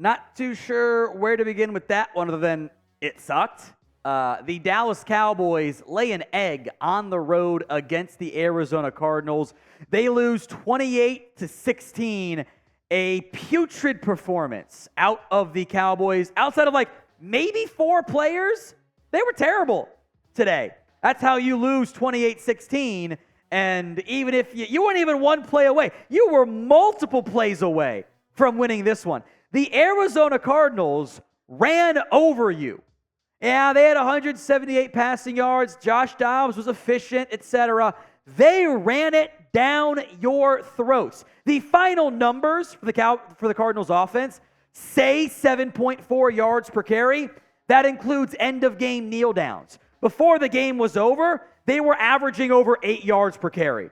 Not too sure where to begin with that one other than it sucked. The Dallas Cowboys lay an egg on the road against the Arizona Cardinals. They lose 28-16. A putrid performance out of the Cowboys. Outside of maybe 4 players, they were terrible today. That's how you lose 28-16. And even if you weren't even 1 play away, you were multiple plays away from winning this one. The Arizona Cardinals ran over you. Yeah, they had 178 passing yards. Josh Dobbs was efficient, etc. They ran it down your throats. The final numbers for the Cardinals offense say 7.4 yards per carry. That includes end-of-game kneel downs. Before the game was over, they were averaging over 8 yards per carry.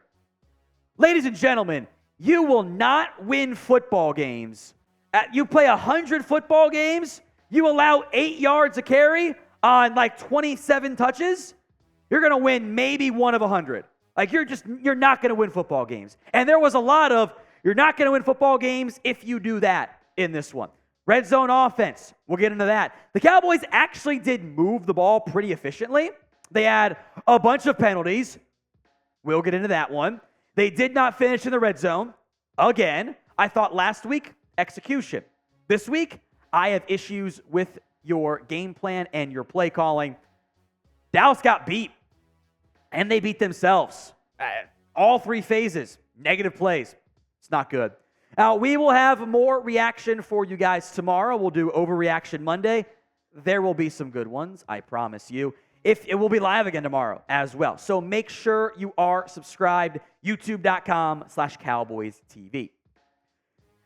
Ladies and gentlemen, you will not win football games. You play 100 football games, you allow 8 yards a carry on 27 touches, you're going to win maybe 1 of 100. You're not going to win football games. And there was a lot of, you're not going to win football games if you do that in this one. Red zone offense, we'll get into that. The Cowboys actually did move the ball pretty efficiently. They had a bunch of penalties. We'll get into that one. They did not finish in the red zone. Again, I thought last week, execution. This week, I have issues with your game plan and your play calling. Dallas got beat, and they beat themselves. All 3 phases, negative plays. It's not good. Now, we will have more reaction for you guys tomorrow. We'll do Overreaction Monday. There will be some good ones, I promise you. It will be live again tomorrow as well. So make sure you are subscribed, youtube.com/CowboysTV.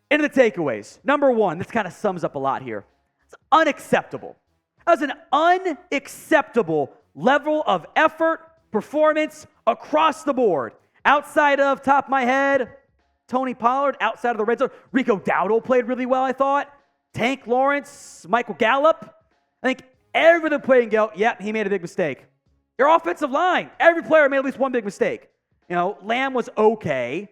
Into the takeaways. Number 1, this kind of sums up a lot here. It's unacceptable. That was an unacceptable level of effort, performance across the board. Outside of, top of my head, Tony Pollard, outside of the red zone. Rico Dowdle played really well, I thought. Tank Lawrence, Michael Gallup. I think everyone played he made a big mistake. Your offensive line, every player made at least one big mistake. Lamb was okay.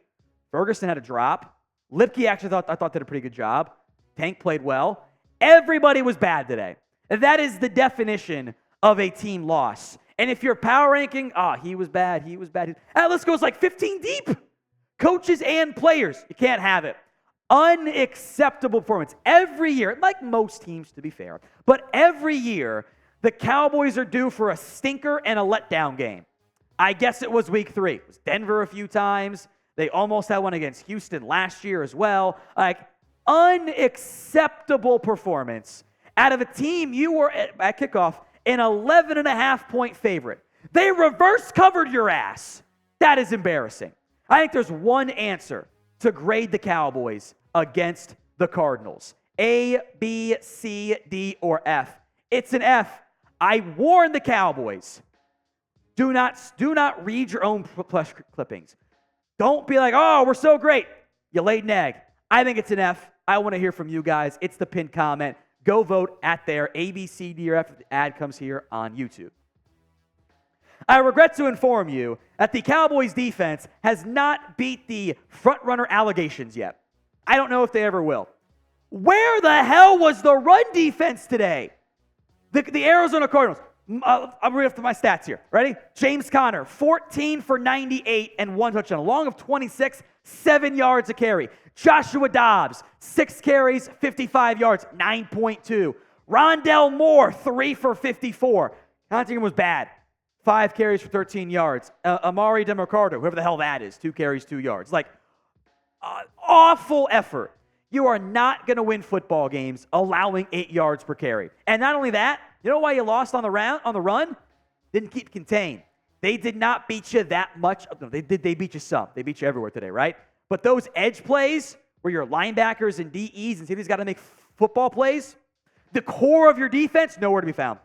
Ferguson had a drop. Lipke actually I thought did a pretty good job. Tank played well. Everybody was bad today. And that is the definition of a team loss. And if you're power ranking, he was bad. That list goes 15 deep. Coaches and players, you can't have it. Unacceptable performance. Every year, like most teams to be fair, but every year, the Cowboys are due for a stinker and a letdown game. I guess it was week 3. It was Denver a few times. They almost had one against Houston last year as well. Unacceptable performance out of a team you were at kickoff an 11.5-point favorite. They reverse covered your ass. That is embarrassing. I think there's one answer to grade the Cowboys against the Cardinals. A, B, C, D, or F. It's an F. I warned the Cowboys. Do not read your own plush clippings. Don't be like, we're so great. You laid an egg. I think it's an F. I want to hear from you guys. It's the pinned comment. Go vote at there. A, B, C, D, or F. The ad comes here on YouTube. I regret to inform you that the Cowboys defense has not beat the front-runner allegations yet. I don't know if they ever will. Where the hell was the run defense today? The Arizona Cardinals. I'm reading off my stats here. Ready? James Conner, 14 for 98 and 1 touchdown. A long of 26, 7 yards a carry. Joshua Dobbs, 6 carries, 55 yards, 9.2. Rondell Moore, 3 for 54. Huntington was bad. 5 carries for 13 yards. Amari DeMarcado, whoever the hell that is, 2 carries, 2 yards. Awful effort. You are not going to win football games allowing 8 yards per carry. And not only that, you know why you lost on the run? Didn't keep contained. They did not beat you that much. No, they did. They beat you some. They beat you everywhere today, right? But those edge plays where your linebackers and DEs and safeties got to make football plays, the core of your defense, nowhere to be found.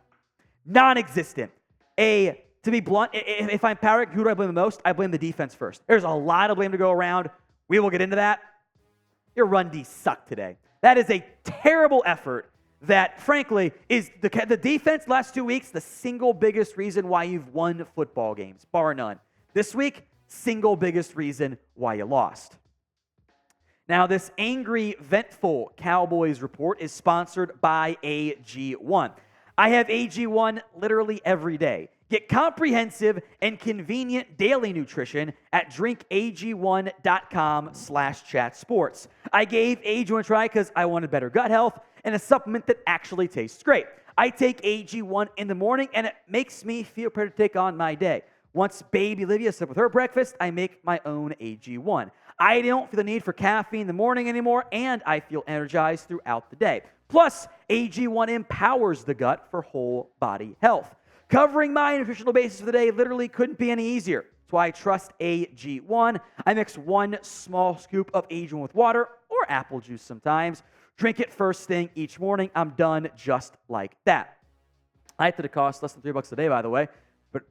Non-existent. To be blunt, if I'm Parrott, who do I blame the most? I blame the defense first. There's a lot of blame to go around. We will get into that. Your run D sucked today. That is a terrible effort that, frankly, is the defense last 2 weeks, the single biggest reason why you've won football games, bar none. This week, single biggest reason why you lost. Now, this angry, ventful Cowboys report is sponsored by AG1. I have AG1 literally every day. Get comprehensive and convenient daily nutrition at drinkag1.com/chatsports. I gave AG1 a try because I wanted better gut health and a supplement that actually tastes great. I take AG1 in the morning, and it makes me feel prepared to take on my day. Once baby Lydia slept with her breakfast, I make my own AG1. I don't feel the need for caffeine in the morning anymore, and I feel energized throughout the day. Plus, AG1 empowers the gut for whole body health. Covering my nutritional basis for the day literally couldn't be any easier. That's why I trust AG1. I mix 1 small scoop of AG1 with water or apple juice sometimes. Drink it first thing each morning. I'm done just like that. I think it costs less than $3 a day, by the way, but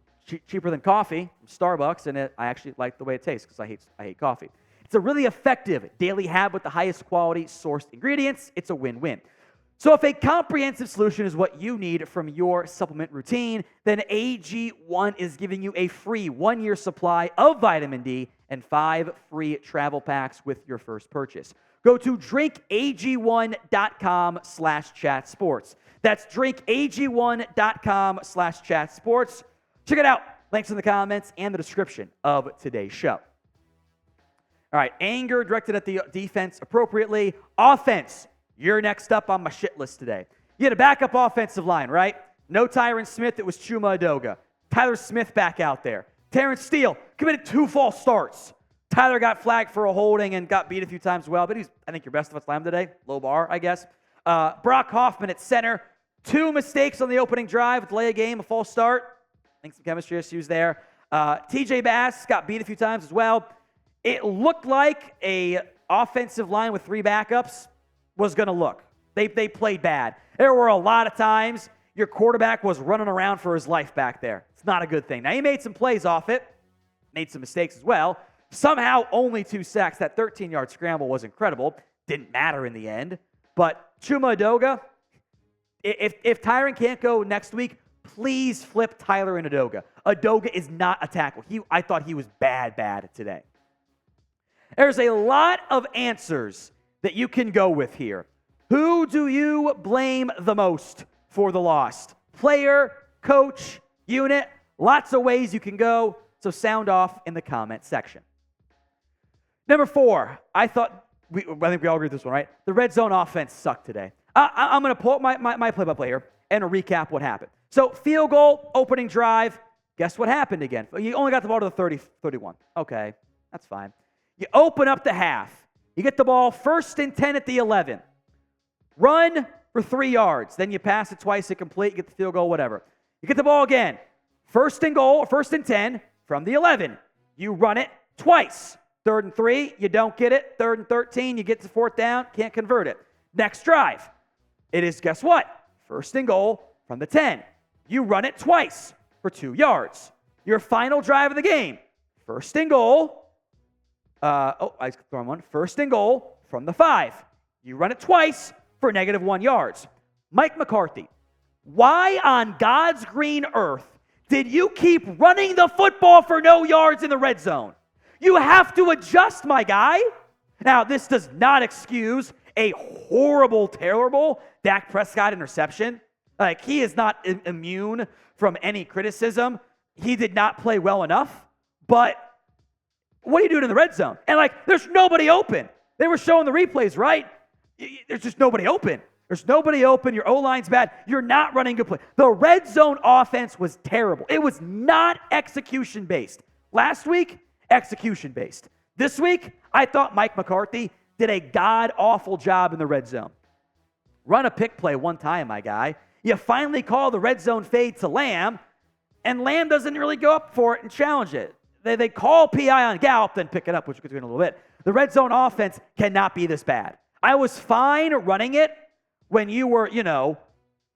cheaper than coffee from Starbucks, and I actually like the way it tastes because I hate coffee. It's a really effective daily habit with the highest quality sourced ingredients. It's a win-win. So if a comprehensive solution is what you need from your supplement routine, then AG1 is giving you a free 1-year supply of vitamin D and 5 free travel packs with your first purchase. Go to drinkag1.com/chatsports. That's drinkag1.com/chatsports. Check it out. Links in the comments and the description of today's show. All right, anger directed at the defense appropriately. Offense, you're next up on my shit list today. You had a backup offensive line, right? No Tyron Smith, it was Chuma Edoga. Tyler Smith back out there. Terrence Steele committed 2 false starts. Tyler got flagged for a holding and got beat a few times as well, but he's, I think, your best of us line today. Low bar, I guess. Brock Hoffman at center. 2 mistakes on the opening drive, delay a game, a false start. I think some chemistry issues there. TJ Bass got beat a few times as well. It looked like a offensive line with 3 backups was going to look. They played bad. There were a lot of times your quarterback was running around for his life back there. It's not a good thing. Now, he made some plays off it, made some mistakes as well. Somehow, only 2 sacks. That 13-yard scramble was incredible. Didn't matter in the end. But Chuma Edoga, if Tyron can't go next week, please flip Tyler and Edoga. Edoga is not a tackle. I thought he was bad today. There's a lot of answers that you can go with here. Who do you blame the most for the loss? Player, coach, unit, lots of ways you can go, so sound off in the comment section. Number 4, I think we all agree with this one, right? The red zone offense sucked today. I'm going to pull up my play-by-play here and recap what happened. So field goal, opening drive, guess what happened again? You only got the ball to the 30, 31. Okay, that's fine. You open up the half. You get the ball 1st and 10 at the 11. Run for 3 yards. Then you pass it twice, it complete, you get the field goal, whatever. You get the ball again. 1st and goal, 1st and 10 from the 11. You run it twice. 3rd and 3, you don't get it. 3rd and 13, you get to 4th down, can't convert it. Next drive. It is, guess what? 1st and goal from the 10. You run it twice for 2 yards. Your final drive of the game. 1st and goal. I was throwing one. 1st and goal from the 5. You run it twice for -1 yards. Mike McCarthy, why on God's green earth did you keep running the football for no yards in the red zone? You have to adjust, my guy. Now, this does not excuse a horrible, terrible Dak Prescott interception. Like, he is not immune from any criticism. He did not play well enough, but what are you doing in the red zone? And, there's nobody open. They were showing the replays, right? There's just nobody open. There's nobody open. Your O-line's bad. You're not running good play. The red zone offense was terrible. It was not execution-based. Last week, execution-based. This week, I thought Mike McCarthy did a god-awful job in the red zone. Run a pick play one time, my guy. You finally call the red zone fade to Lamb, and Lamb doesn't really go up for it and challenge it. They call PI on Gallup, then pick it up, which we'll get to in a little bit. The red zone offense cannot be this bad. I was fine running it when you were,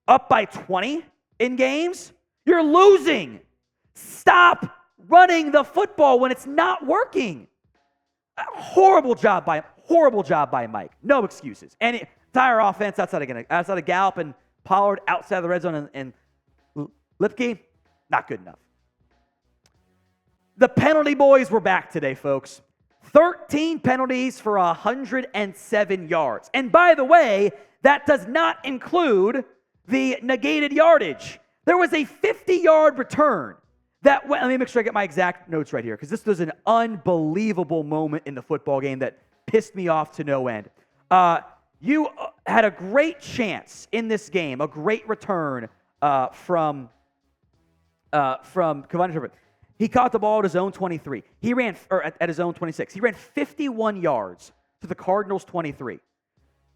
up by 20 in games. You're losing. Stop running the football when it's not working. Horrible job by Mike. No excuses. Any entire offense outside of Gallup and Pollard, outside of the red zone, and Lipke, not good enough. The penalty boys were back today, folks. 13 penalties for 107 yards. And by the way, that does not include the negated yardage. There was a 50-yard return that let me make sure I get my exact notes right here, because this was an unbelievable moment in the football game that pissed me off to no end. You had a great chance in this game, a great return from Cavani Turpin. He caught the ball at his own 23. He ran, or at his own 26. He ran 51 yards to the Cardinals' 23.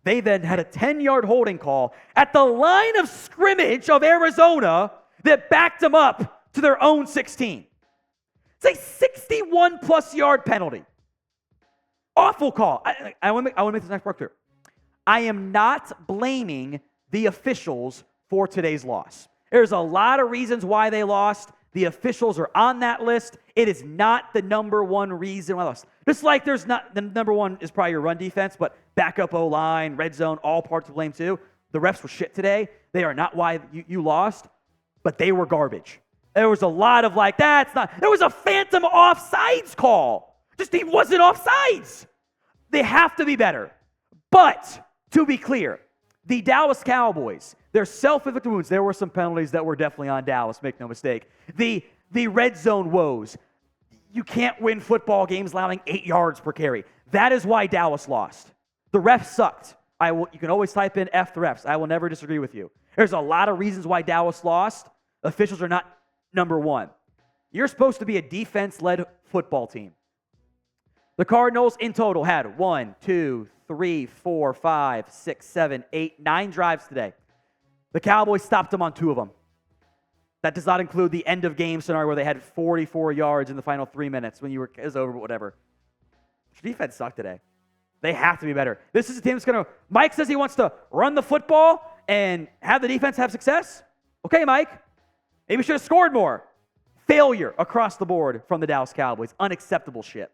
They then had a 10-yard holding call at the line of scrimmage of Arizona that backed them up to their own 16. It's a 61-plus yard penalty. Awful call. I want to make this next part clear. I am not blaming the officials for today's loss. There's a lot of reasons why they lost. The officials are on that list. It is not the number one reason why they lost. Just like there's not, the number one is probably your run defense, but backup O-line, red zone, all parts to blame too. The refs were shit today. They are not why you lost, but they were garbage. There was a lot of like, that's not, there was a phantom offsides call. Just he wasn't offsides. They have to be better. But to be clear, the Dallas Cowboys, their self-inflicted wounds, there were some penalties that were definitely on Dallas, make no mistake. The red zone woes. You can't win football games allowing 8 yards per carry. That is why Dallas lost. The refs sucked. You can always type in F the refs. I will never disagree with you. There's a lot of reasons why Dallas lost. Officials are not number one. You're supposed to be a defense-led football team. The Cardinals in total had 1, 2, 3, 4, 5, 6, 7, 8, 9 drives today. The Cowboys stopped them on 2 of them. That does not include the end of game scenario where they had 44 yards in the final 3 minutes when it was over, but whatever. Defense sucked today. They have to be better. This is a team that's going to, Mike says he wants to run the football and have the defense have success. Okay, Mike. Maybe we should have scored more. Failure across the board from the Dallas Cowboys. Unacceptable shit.